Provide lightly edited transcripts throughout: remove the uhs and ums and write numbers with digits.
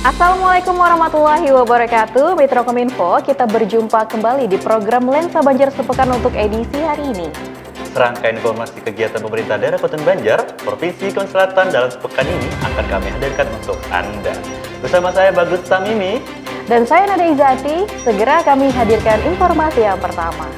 Assalamualaikum warahmatullahi wabarakatuh. Mitra Kominfo, kita berjumpa kembali di program Lensa Banjar Sepekan untuk edisi hari ini. Serangkaian informasi kegiatan pemerintah daerah Kabupaten Banjar, Provinsi Kalimantan Selatan dalam sepekan ini akan kami hadirkan untuk Anda. Bersama saya Bagus Samimi dan saya Nada Izati, segera kami hadirkan informasi yang pertama.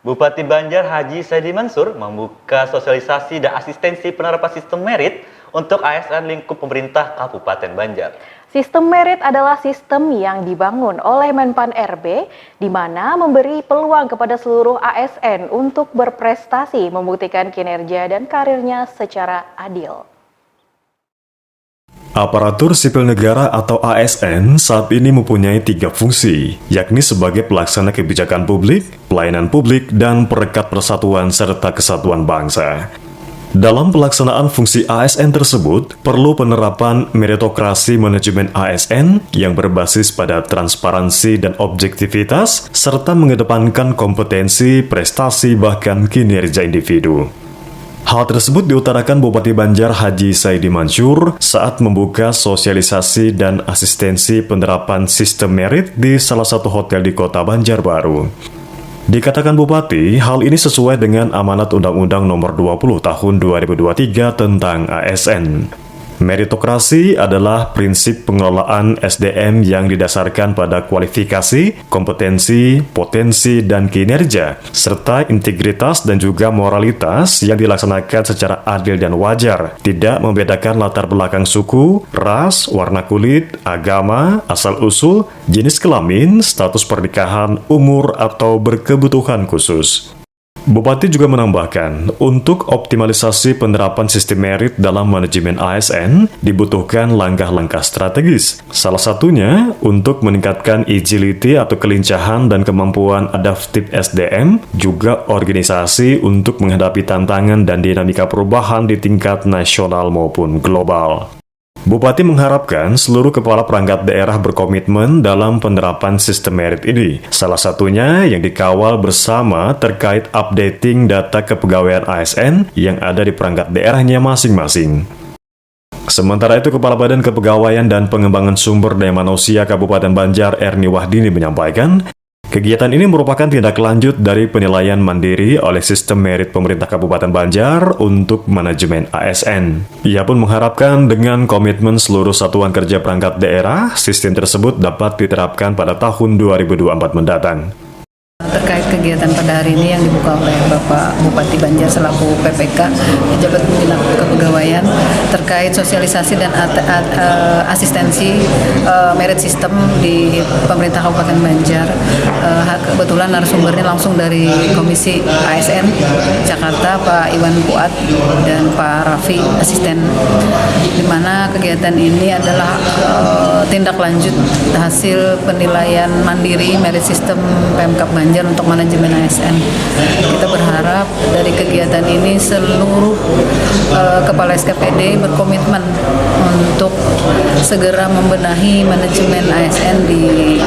Bupati Banjar Haji Saidi Mansur membuka sosialisasi dan asistensi penerapan sistem merit untuk ASN lingkup pemerintah Kabupaten Banjar. Sistem merit adalah sistem yang dibangun oleh Menpan RB, di mana memberi peluang kepada seluruh ASN untuk berprestasi, membuktikan kinerja dan karirnya secara adil. Aparatur Sipil Negara atau ASN saat ini mempunyai 3 fungsi, yakni sebagai pelaksana kebijakan publik, pelayanan publik, dan perekat persatuan serta kesatuan bangsa. Dalam pelaksanaan fungsi ASN tersebut, perlu penerapan meritokrasi manajemen ASN yang berbasis pada transparansi dan objektivitas, serta mengedepankan kompetensi, prestasi, bahkan kinerja individu. Hal tersebut diutarakan Bupati Banjar Haji Saidi Mansur saat membuka sosialisasi dan asistensi penerapan sistem merit di salah satu hotel di Kota Banjarbaru. Dikatakan Bupati, hal ini sesuai dengan amanat Undang-Undang Nomor 20 Tahun 2023 tentang ASN. Meritokrasi adalah prinsip pengelolaan SDM yang didasarkan pada kualifikasi, kompetensi, potensi, dan kinerja, serta integritas dan juga moralitas yang dilaksanakan secara adil dan wajar, tidak membedakan latar belakang suku, ras, warna kulit, agama, asal-usul, jenis kelamin, status pernikahan, umur, atau berkebutuhan khusus. Bupati juga menambahkan, untuk optimalisasi penerapan sistem merit dalam manajemen ASN, dibutuhkan langkah-langkah strategis. Salah satunya, untuk meningkatkan agility atau kelincahan dan kemampuan adaptif SDM, juga organisasi untuk menghadapi tantangan dan dinamika perubahan di tingkat nasional maupun global. Bupati mengharapkan seluruh kepala perangkat daerah berkomitmen dalam penerapan sistem merit ini. Salah satunya yang dikawal bersama terkait updating data kepegawaian ASN yang ada di perangkat daerahnya masing-masing. Sementara itu, Kepala Badan Kepegawaian dan Pengembangan Sumber Daya Manusia Kabupaten Banjar Erni Wahdini menyampaikan, kegiatan ini merupakan tindak lanjut dari penilaian mandiri oleh sistem merit pemerintah Kabupaten Banjar untuk manajemen ASN. Ia pun mengharapkan dengan komitmen seluruh satuan kerja perangkat daerah, sistem tersebut dapat diterapkan pada tahun 2024 mendatang. Terkait kegiatan pada hari ini yang dibuka oleh Bapak Bupati Banjar selaku PPK, Pejabat Pembina Kepegawaian, terkait sosialisasi dan asistensi merit system di pemerintah Kabupaten Banjar. Kebetulan narasumbernya langsung dari Komisi ASN Jakarta, Pak Iwan Fuad dan Pak Raffi, asisten, di mana kegiatan ini adalah tindak lanjut hasil penilaian mandiri merit system Pemkab Banjar untuk manajemen ASN. Kita berharap dari kegiatan ini seluruh kepala SKPD berkomitmen untuk segera membenahi manajemen ASN di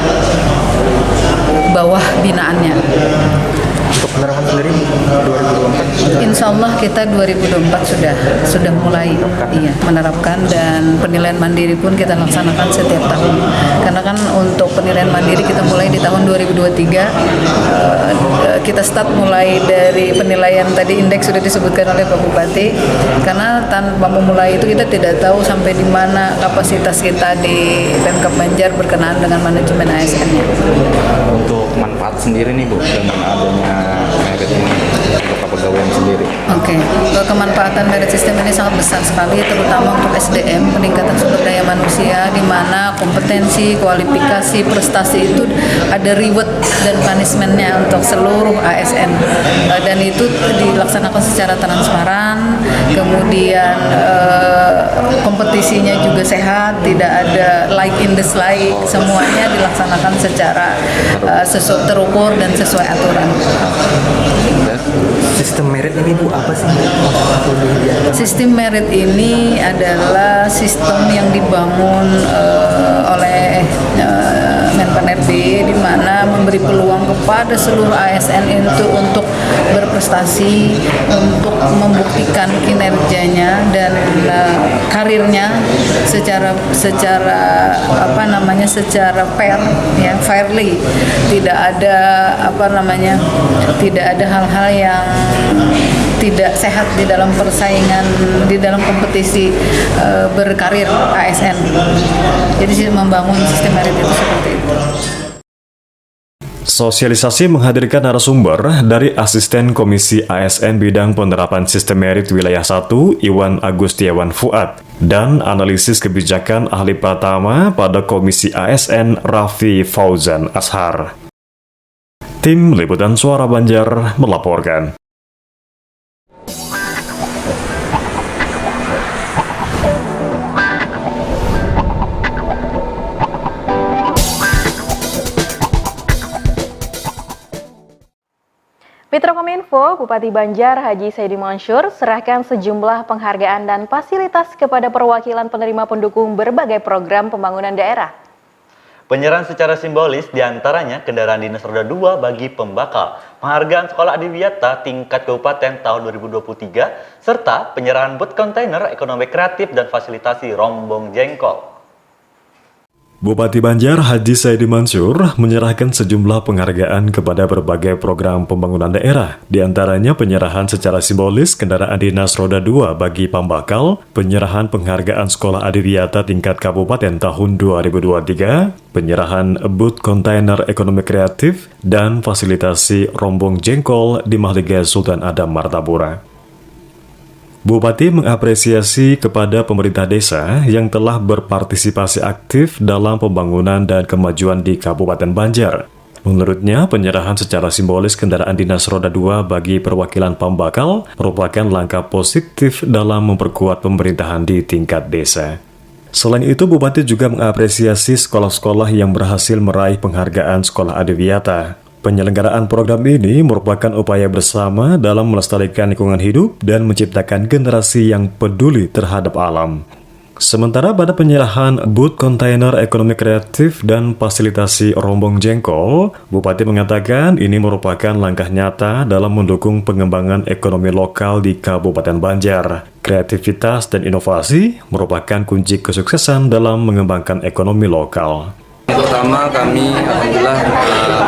bawah binaannya. Untuk penerapan sendiri 2024? Insya Allah kita 2024 sudah mulai menerapkan, dan penilaian mandiri pun kita laksanakan setiap tahun. Karena kan untuk penilaian mandiri kita mulai di tahun 2023. Kita start mulai dari penilaian tadi, indeks sudah disebutkan oleh Pak Bupati. Karena tanpa memulai itu kita tidak tahu sampai di mana kapasitas kita di Pemkab Banjar berkenaan dengan manajemen ASN-nya. Untuk manfaat sendiri nih Bu, dengan adanya merit ini untuk kepegawaian sendiri. Oke. Kemanfaatan merit system ini sangat besar sekali, terutama untuk SDM, peningkatan sumber daya manusia, di mana kompetensi, kualifikasi, prestasi itu ada reward dan punishment-nya untuk seluruh ASN, dan itu dilaksanakan secara transparan. Kemudian kompetisinya juga sehat, tidak ada like in the slide, semuanya dilaksanakan secara terukur dan sesuai aturan. sistem merit ini Bu apa sih? Sistem merit ini adalah sistem yang dibangun oleh Menpan RB, di mana memberi peluang kepada seluruh ASN itu untuk berprestasi, untuk membuktikan kinerjanya dan karirnya secara secara fair, ya, fairly. Tidak ada tidak ada hal-hal yang tidak sehat di dalam persaingan, di dalam kompetisi berkarir ASN. Jadi membangun sistem merit itu seperti itu. Sosialisasi menghadirkan narasumber dari Asisten Komisi ASN Bidang Penerapan Sistem Merit Wilayah 1, Iwan Agustiawan Fuad, dan analisis kebijakan ahli pratama pada Komisi ASN Raffi Fauzan Ashar. Tim Liputan Suara Banjar melaporkan. Mitra Kominfo, Bupati Banjar Haji Saidi Mansur serahkan sejumlah penghargaan dan fasilitas kepada perwakilan penerima pendukung berbagai program pembangunan daerah. Penyerahan secara simbolis diantaranya kendaraan dinas roda 2 bagi pembakal, penghargaan sekolah adiwiyata tingkat kabupaten tahun 2023, serta penyerahan booth kontainer ekonomi kreatif dan fasilitasi rombong jengkol. Bupati Banjar Haji Saidi Mansur menyerahkan sejumlah penghargaan kepada berbagai program pembangunan daerah, diantaranya penyerahan secara simbolis kendaraan dinas roda 2 bagi pembakal, penyerahan penghargaan sekolah adiwiyata tingkat kabupaten tahun 2023, penyerahan booth kontainer ekonomi kreatif, dan fasilitasi rombong jengkol di Mahligai Sultan Adam Martapura. Bupati mengapresiasi kepada pemerintah desa yang telah berpartisipasi aktif dalam pembangunan dan kemajuan di Kabupaten Banjar. Menurutnya, penyerahan secara simbolis kendaraan dinas roda 2 bagi perwakilan pembakal merupakan langkah positif dalam memperkuat pemerintahan di tingkat desa. Selain itu, Bupati juga mengapresiasi sekolah-sekolah yang berhasil meraih penghargaan sekolah adiwiyata. Penyelenggaraan program ini merupakan upaya bersama dalam melestarikan lingkungan hidup dan menciptakan generasi yang peduli terhadap alam. Sementara pada penyerahan booth kontainer ekonomi kreatif dan fasilitasi rombong jengkol, Bupati mengatakan ini merupakan langkah nyata dalam mendukung pengembangan ekonomi lokal di Kabupaten Banjar. Kreativitas dan inovasi merupakan kunci kesuksesan dalam mengembangkan ekonomi lokal. Pertama, kami alhamdulillah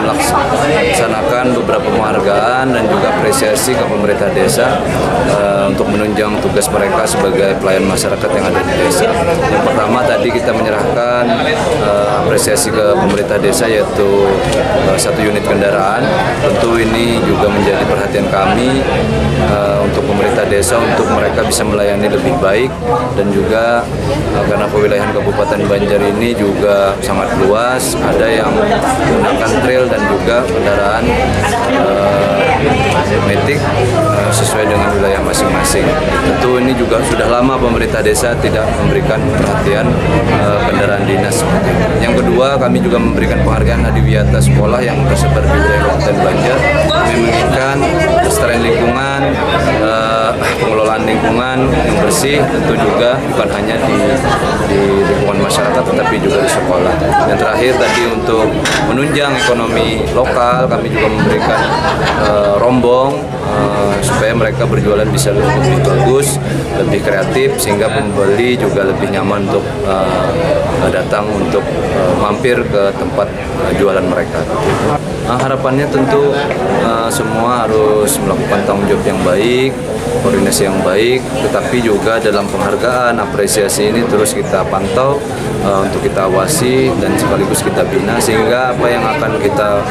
melaksanakan beberapa penghargaan dan juga apresiasi ke pemerintah desa untuk menunjang tugas mereka sebagai pelayan masyarakat yang ada di desa. Yang pertama tadi kita menyerahkan apresiasi ke pemerintah desa yaitu 1 unit kendaraan. Tentu ini juga menjadi perhatian kami untuk pemerintah desa untuk mereka bisa melayani lebih baik, dan juga karena kewilayahan Kabupaten Banjar ini juga sangat luas, ada yang menggunakan trail dan juga kendaraan metik sesuai dengan wilayah masing-masing. Tentu ini juga sudah lama pemerintah desa tidak memberikan perhatian kendaraan dinas. Yang kedua, kami juga memberikan penghargaan adiwiyata sekolah yang tersebar di wilayah Kabupaten Banjar. Kami menginginkan kelestarian lingkungan, pengelolaan lingkungan yang bersih, tentu juga bukan hanya di lingkungan masyarakat tetapi juga di sekolah. Yang terakhir tadi untuk menunjang ekonomi lokal, kami juga memberikan rombong supaya mereka berjualan bisa lebih bagus, lebih kreatif, sehingga pembeli juga lebih nyaman untuk datang untuk mampir ke tempat jualan mereka. Harapannya tentu semua harus melakukan tanggung jawab yang baik, koordinasi yang baik, tetapi juga dalam penghargaan, apresiasi ini terus kita pantau untuk kita awasi dan sekaligus kita bina, sehingga apa yang akan kita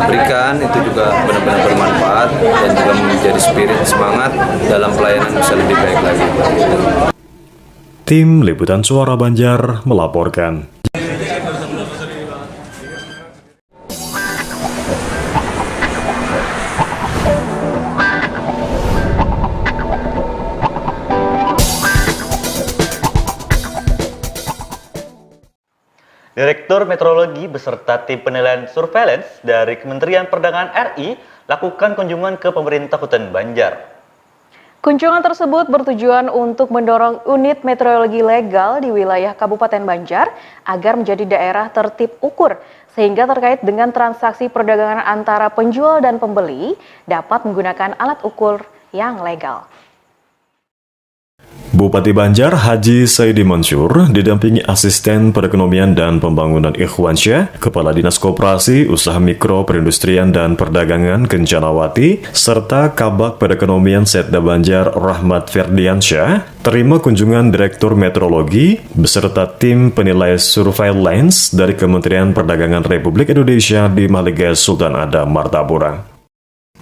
berikan itu juga benar-benar bermanfaat dan juga menjadi spirit semangat dalam pelayanan bisa lebih baik lagi. Tim Liputan Suara Banjar melaporkan. Direktur Meteorologi beserta tim penilaian surveillance dari Kementerian Perdagangan RI lakukan kunjungan ke pemerintah Kabupaten Banjar. Kunjungan tersebut bertujuan untuk mendorong unit meteorologi legal di wilayah Kabupaten Banjar agar menjadi daerah tertib ukur, sehingga terkait dengan transaksi perdagangan antara penjual dan pembeli dapat menggunakan alat ukur yang legal. Bupati Banjar Haji Saidi Mansur didampingi Asisten Perekonomian dan Pembangunan Ikhwansyah, Kepala Dinas Koperasi, Usaha Mikro, Perindustrian dan Perdagangan Kencanawati, serta Kabak Perekonomian Setda Banjar Rahmat Ferdiansyah, terima kunjungan Direktur Meteorologi beserta tim penilai surveillance dari Kementerian Perdagangan Republik Indonesia di Mahligai Sultan Adam, Martapura.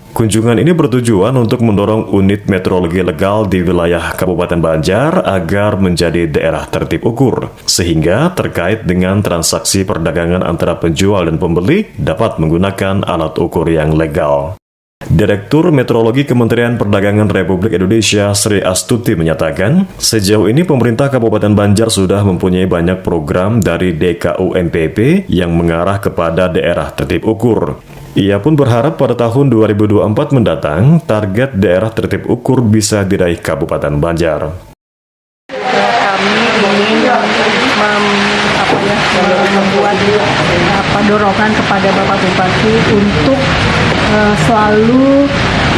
Kunjungan ini bertujuan untuk mendorong unit meteorologi legal di wilayah Kabupaten Banjar agar menjadi daerah tertib ukur, sehingga terkait dengan transaksi perdagangan antara penjual dan pembeli dapat menggunakan alat ukur yang legal. Direktur Meteorologi Kementerian Perdagangan Republik Indonesia Sri Astuti menyatakan, sejauh ini pemerintah Kabupaten Banjar sudah mempunyai banyak program dari DKUMPP yang mengarah kepada daerah tertib ukur. Ia pun berharap pada tahun 2024 mendatang, target daerah tertib ukur bisa diraih Kabupaten Banjar. Kami ingin membuat dorongan kepada Bapak Bupati untuk selalu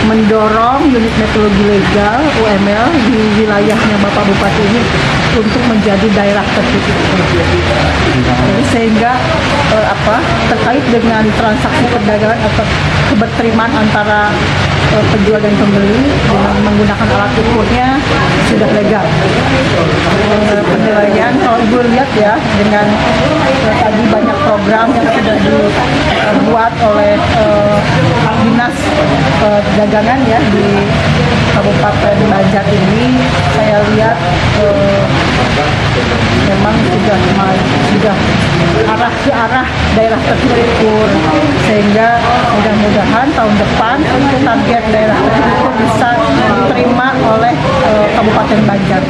mendorong unit meteorologi legal UML di wilayahnya Bapak Bupati ini untuk menjadi daerah tertib ukur. Sehingga terkait dengan transaksi perdagangan atau keberterimaan antara penjual dan pembeli dengan menggunakan alat ukurnya sudah legal. Penilaian, kalau Ibu lihat ya, dengan tadi banyak program yang sudah dibuat oleh Dinas Perdagangan ya di Kabupaten Banjar ini, saya lihat memang sudah arah ke arah daerah tertib ukur, sehingga mudah-mudahan tahun depan target daerah tertib ukur bisa diterima oleh Kabupaten Banjar.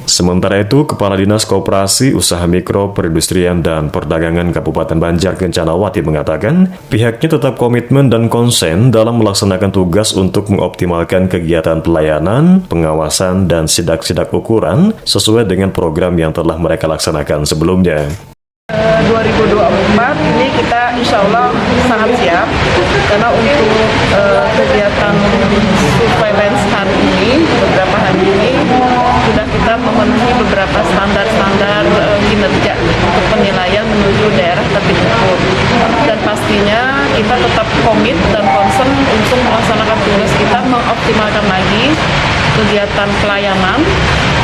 Sementara itu, Kepala Dinas Koperasi, Usaha Mikro, Perindustrian dan Perdagangan Kabupaten Banjar Kencanawati mengatakan, pihaknya tetap komitmen dan konsen dalam melaksanakan tugas untuk mengoptimalkan kegiatan pelayanan, pengawasan, dan sidak-sidak ukuran sesuai dengan program yang telah mereka laksanakan sebelumnya. 2024 ini kita insya Allah sangat siap, karena untuk kegiatan surveillance hari ini, beberapa hari ini sudah kita memenuhi beberapa standar-standar kinerja untuk penilaian menuju daerah tertib ukur, dan pastinya kita tetap komit dan concern untuk melaksanakan tugas kita, mengoptimalkan lagi kegiatan pelayanan,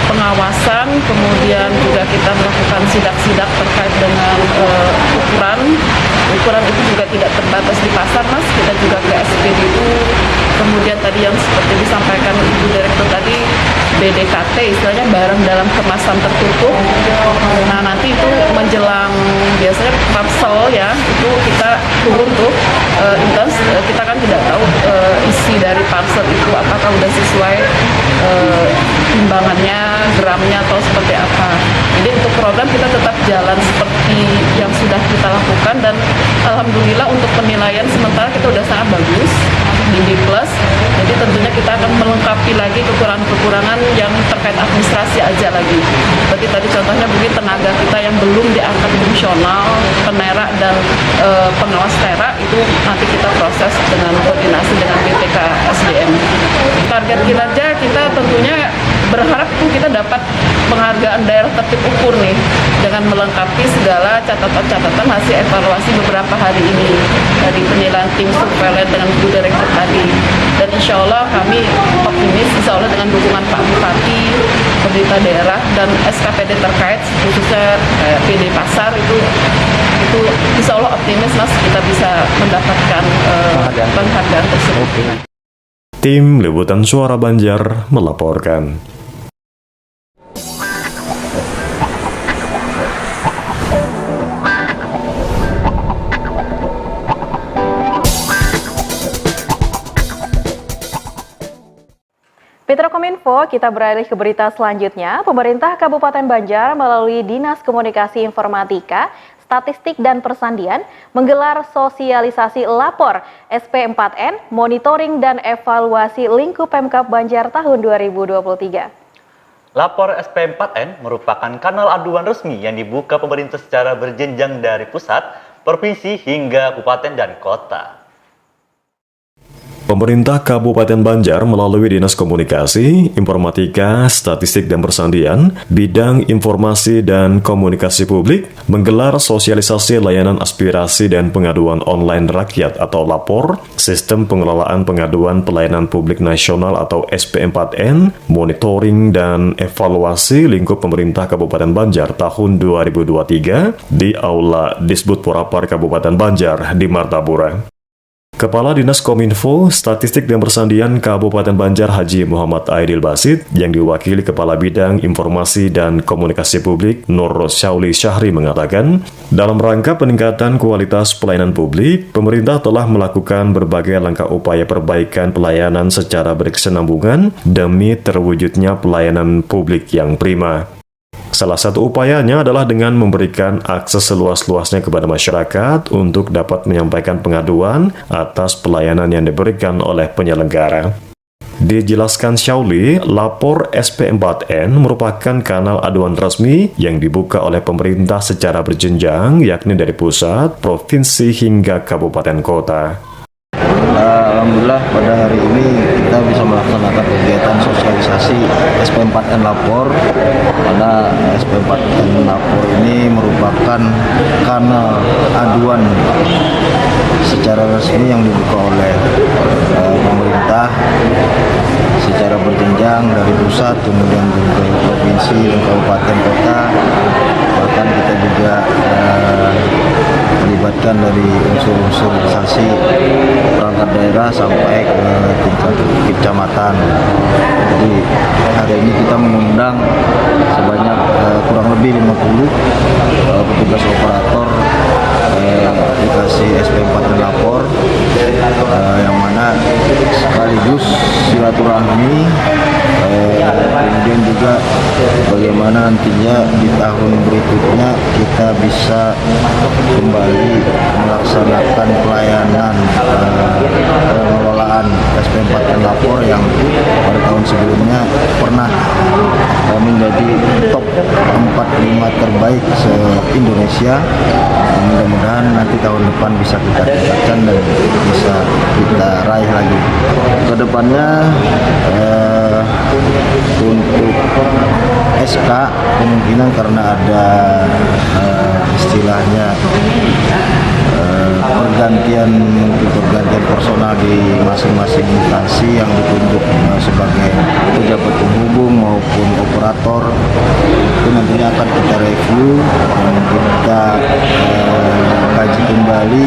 pengawasan, kemudian juga kita melakukan sidak-sidak terkait dengan ukuran. Ukuran itu juga tidak terbatas di pasar, Mas. Kita juga ke SPBU. Kemudian tadi yang seperti disampaikan Ibu Direktur tadi, BDKT, istilahnya barang dalam kemasan tertutup. Nah, nanti itu menjelang biasanya parcel ya, itu kita turun tuh intens. Kita kan tidak tahu isi dari parcel itu apakah sudah sesuai timbangannya, gramnya, atau seperti apa. Jadi untuk program kita tetap jalan seperti yang sudah kita lakukan, dan alhamdulillah untuk penilaian sementara kita sudah sangat bagus di D+. Jadi tentunya kita akan melengkapi lagi kekurangan-kekurangan yang terkait administrasi aja lagi. Seperti tadi contohnya mungkin tenaga kita yang belum diangkat fungsional, penerak dan pengawas terak, itu nanti kita proses dengan koordinasi dengan BTK SDM. Target kinerja kita tentunya berharap itu kita dapat penghargaan daerah tertib ukur nih, dengan melengkapi segala catatan-catatan hasil evaluasi beberapa hari ini dari penilaian tim surveillance dengan Bu Direktur tadi. Dan insya Allah kami optimis, insya Allah dengan dukungan Pak Bupati, pemerintah daerah, dan SKPD terkait, khususnya PD Pasar, itu insya Allah optimis, Mas, kita bisa mendapatkan penghargaan tersebut. Tim Liputan Suara Banjar melaporkan. Mitra Kominfo, kita beralih ke berita selanjutnya. Pemerintah Kabupaten Banjar melalui Dinas Komunikasi Informatika, Statistik dan Persandian menggelar sosialisasi lapor SP4N, monitoring dan evaluasi lingkup Pemkab Banjar tahun 2023. Lapor SP4N merupakan kanal aduan resmi yang dibuka pemerintah secara berjenjang dari pusat, provinsi hingga kabupaten dan kota. Pemerintah Kabupaten Banjar melalui Dinas Komunikasi, Informatika, Statistik dan Persandian, Bidang Informasi dan Komunikasi Publik, menggelar sosialisasi layanan aspirasi dan pengaduan online rakyat atau LAPOR, Sistem Pengelolaan Pengaduan Pelayanan Publik Nasional atau SP4N, monitoring dan evaluasi lingkup pemerintah Kabupaten Banjar tahun 2023 di Aula Disbudporapar Kabupaten Banjar di Martapura. Kepala Dinas Kominfo, Statistik dan Persandian Kabupaten Banjar Haji Muhammad Aidil Basit yang diwakili Kepala Bidang Informasi dan Komunikasi Publik Nur Syauli Syahri mengatakan, dalam rangka peningkatan kualitas pelayanan publik, pemerintah telah melakukan berbagai langkah upaya perbaikan pelayanan secara berkesinambungan demi terwujudnya pelayanan publik yang prima. Salah satu upayanya adalah dengan memberikan akses seluas-luasnya kepada masyarakat untuk dapat menyampaikan pengaduan atas pelayanan yang diberikan oleh penyelenggara. Dijelaskan Syauli, lapor SP4N merupakan kanal aduan resmi yang dibuka oleh pemerintah secara berjenjang, yakni dari pusat, provinsi hingga kabupaten kota. Alhamdulillah pada hari ini kita bisa melaksanakan kegiatan sosialisasi SP4N Lapor, karena SP4N Lapor ini merupakan kanal aduan secara resmi yang dibuka oleh pemerintah secara berjenjang dari pusat kemudian ke provinsi dan kabupaten kota, bahkan kita juga melibatkan dari unsur-unsur instansi perangkat daerah sampai ke tingkat kecamatan. Jadi hari ini kita mengundang sebanyak kurang lebih 50 petugas operator aplikasi SP4N Lapor, yang mana sekaligus silaturahmi, kemudian juga bagaimana nantinya di tahun berikutnya kita bisa kembali melaksanakan pelayanan pengelolaan SP4N Lapor yang pada tahun sebelumnya pernah menjadi top 4-5 terbaik se-Indonesia. Mudah-mudahan nanti tahun depan bisa kita tingkatkan dan bisa kita raih lagi. Kedepannya untuk SK kemungkinan karena ada istilahnya pergantian personal di masing-masing instansi yang ditunjuk sebagai pejabat penghubung maupun operator, itu nantinya akan kita review dan kita kaji kembali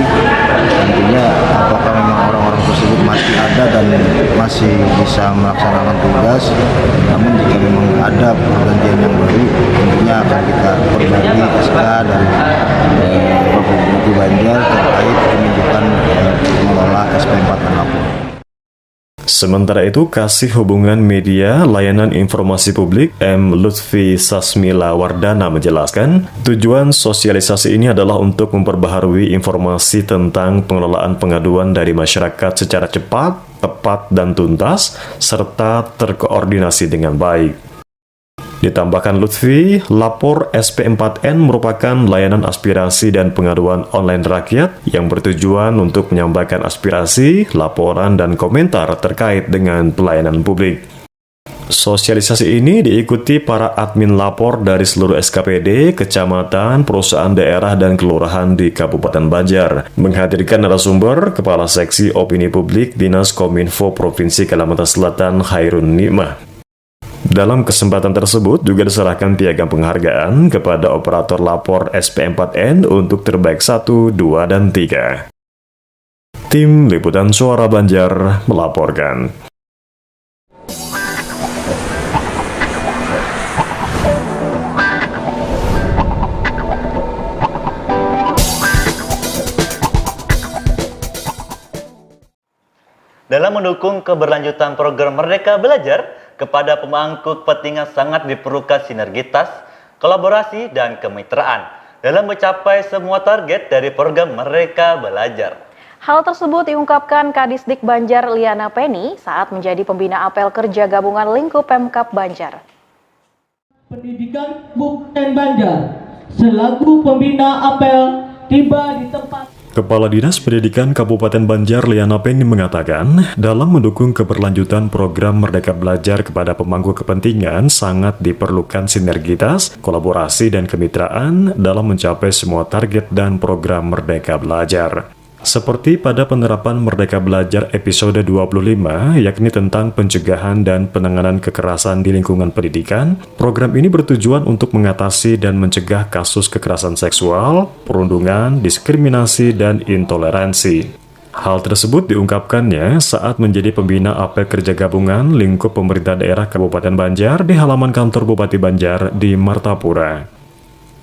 nantinya apakah memang orang-orang tersebut masih ada dan masih bisa melaksanakan tugas. Namun jika memang ada pergantian yang baru, tentunya akan kita perbaiki SK dari Bapak Bupati Banjar terkait penunjukan pengelola SP4N Lapor. Sementara itu, Kasih Hubungan Media Layanan Informasi Publik M. Lutfi Sasmila Wardana menjelaskan, tujuan sosialisasi ini adalah untuk memperbaharui informasi tentang pengelolaan pengaduan dari masyarakat secara cepat, tepat, dan tuntas, serta terkoordinasi dengan baik. Ditambahkan Lutfi, lapor SP4N merupakan layanan aspirasi dan pengaduan online rakyat yang bertujuan untuk menyampaikan aspirasi, laporan, dan komentar terkait dengan pelayanan publik. Sosialisasi ini diikuti para admin lapor dari seluruh SKPD, kecamatan, perusahaan daerah, dan kelurahan di Kabupaten Banjar, menghadirkan narasumber Kepala Seksi Opini Publik Dinas Kominfo Provinsi Kalimantan Selatan Khairun Nikmah. Dalam kesempatan tersebut juga diserahkan piagam penghargaan kepada operator lapor SP4N untuk terbaik 1, 2, dan 3. Tim Liputan Suara Banjar melaporkan. Dalam mendukung keberlanjutan program Merdeka Belajar, kepada pemangku kepentingan sangat diperlukan sinergitas, kolaborasi, dan kemitraan dalam mencapai semua target dari program Merdeka Belajar. Hal tersebut diungkapkan Kadisdik Banjar Liana Penny saat menjadi pembina apel kerja gabungan lingkup Pemkab Banjar. Pendidikan Kabupaten Banjar selaku pembina apel tiba di tempat. Kepala Dinas Pendidikan Kabupaten Banjar Liana Penny mengatakan, dalam mendukung keberlanjutan program Merdeka Belajar kepada pemangku kepentingan sangat diperlukan sinergitas, kolaborasi, dan kemitraan dalam mencapai semua target dan program Merdeka Belajar. Seperti pada penerapan Merdeka Belajar episode 25, yakni tentang pencegahan dan penanganan kekerasan di lingkungan pendidikan, program ini bertujuan untuk mengatasi dan mencegah kasus kekerasan seksual, perundungan, diskriminasi, dan intoleransi. Hal tersebut diungkapkannya saat menjadi pembina apel kerja gabungan lingkup pemerintah daerah Kabupaten Banjar di halaman kantor Bupati Banjar di Martapura.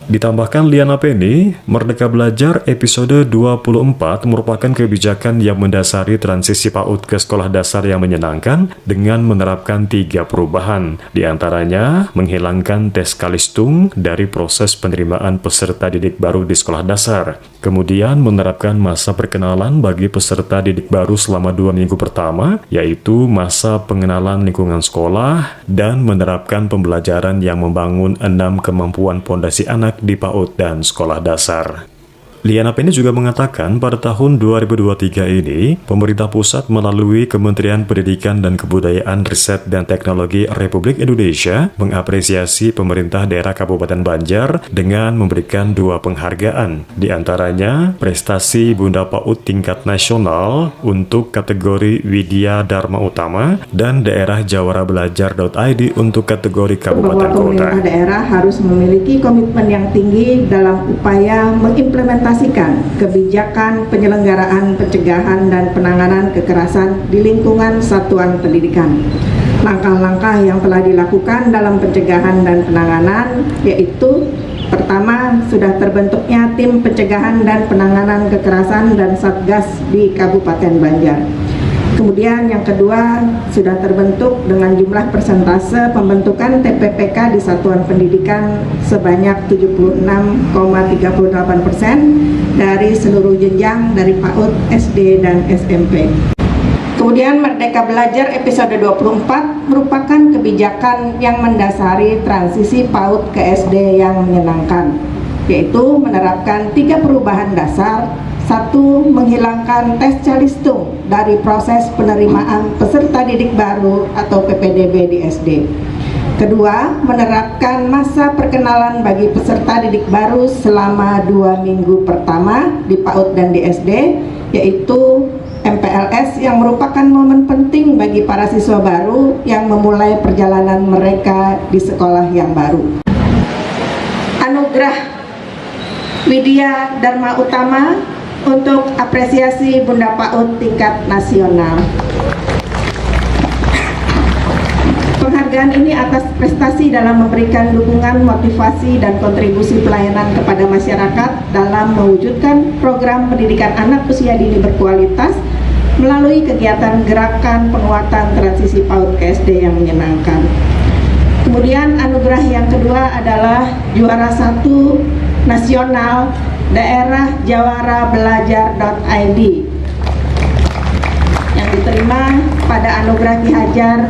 Ditambahkan Liana Penny, Merdeka Belajar episode 24 merupakan kebijakan yang mendasari transisi PAUD ke sekolah dasar yang menyenangkan dengan menerapkan 3 perubahan, diantaranya menghilangkan tes kalistung dari proses penerimaan peserta didik baru di sekolah dasar, kemudian menerapkan masa perkenalan bagi peserta didik baru selama 2 minggu pertama, yaitu masa pengenalan lingkungan sekolah, dan menerapkan pembelajaran yang membangun 6 kemampuan pondasi anak di PAUD dan sekolah dasar. Liana Penny juga mengatakan pada tahun 2023 ini, pemerintah pusat melalui Kementerian Pendidikan dan Kebudayaan Riset dan Teknologi Republik Indonesia mengapresiasi pemerintah daerah Kabupaten Banjar dengan memberikan 2 penghargaan, diantaranya prestasi Bunda PAUD tingkat nasional untuk kategori Widya Dharma Utama dan daerah jawarabelajar.id untuk kategori kabupaten bahwa kota. Pemerintah daerah harus memiliki komitmen yang tinggi dalam upaya mengimplementasikan kebijakan penyelenggaraan pencegahan dan penanganan kekerasan di lingkungan satuan pendidikan. Langkah-langkah yang telah dilakukan dalam pencegahan dan penanganan yaitu: pertama, sudah terbentuknya tim pencegahan dan penanganan kekerasan dan Satgas di Kabupaten Banjar. Kemudian yang kedua, sudah terbentuk dengan jumlah persentase pembentukan TPPK di satuan pendidikan sebanyak 76,38% dari seluruh jenjang dari PAUD, SD, dan SMP. Kemudian Merdeka Belajar episode 24 merupakan kebijakan yang mendasari transisi PAUD ke SD yang menyenangkan, yaitu menerapkan 3 perubahan dasar. 1. Menghilangkan tes calistung dari proses penerimaan peserta didik baru atau PPDB di SD. Kedua, menerapkan masa perkenalan bagi peserta didik baru selama 2 minggu pertama di PAUD dan di SD, yaitu MPLS yang merupakan momen penting bagi para siswa baru yang memulai perjalanan mereka di sekolah yang baru. Anugerah Widya Dharma Utama untuk apresiasi Bunda PAUD tingkat nasional. Penghargaan ini atas prestasi dalam memberikan dukungan, motivasi, dan kontribusi pelayanan kepada masyarakat dalam mewujudkan program pendidikan anak usia dini berkualitas melalui kegiatan gerakan penguatan transisi PAUD ke SD yang menyenangkan. Kemudian anugerah yang kedua adalah juara 1 nasional daerah jawarabelajar.id yang diterima pada Anugerah Ki Hajar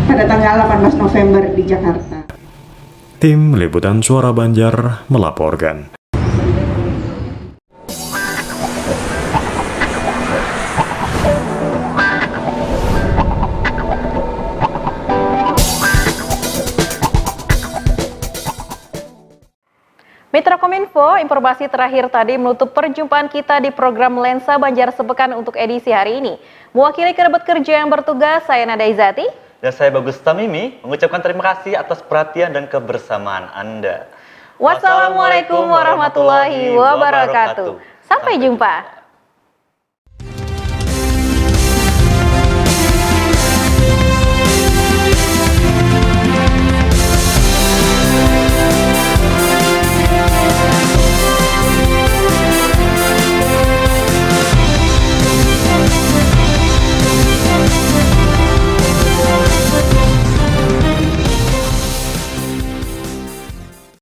pada tanggal 18 November di Jakarta. Tim Liputan Suara Banjar melaporkan. Mitra Kominfo, informasi terakhir tadi menutup perjumpaan kita di program Lensa Banjar Sepekan untuk edisi hari ini. Mewakili kerabat kerja yang bertugas, saya Nada Izati. Dan saya Bagus Tamimi, mengucapkan terima kasih atas perhatian dan kebersamaan Anda. Wassalamualaikum warahmatullahi wabarakatuh. Sampai jumpa.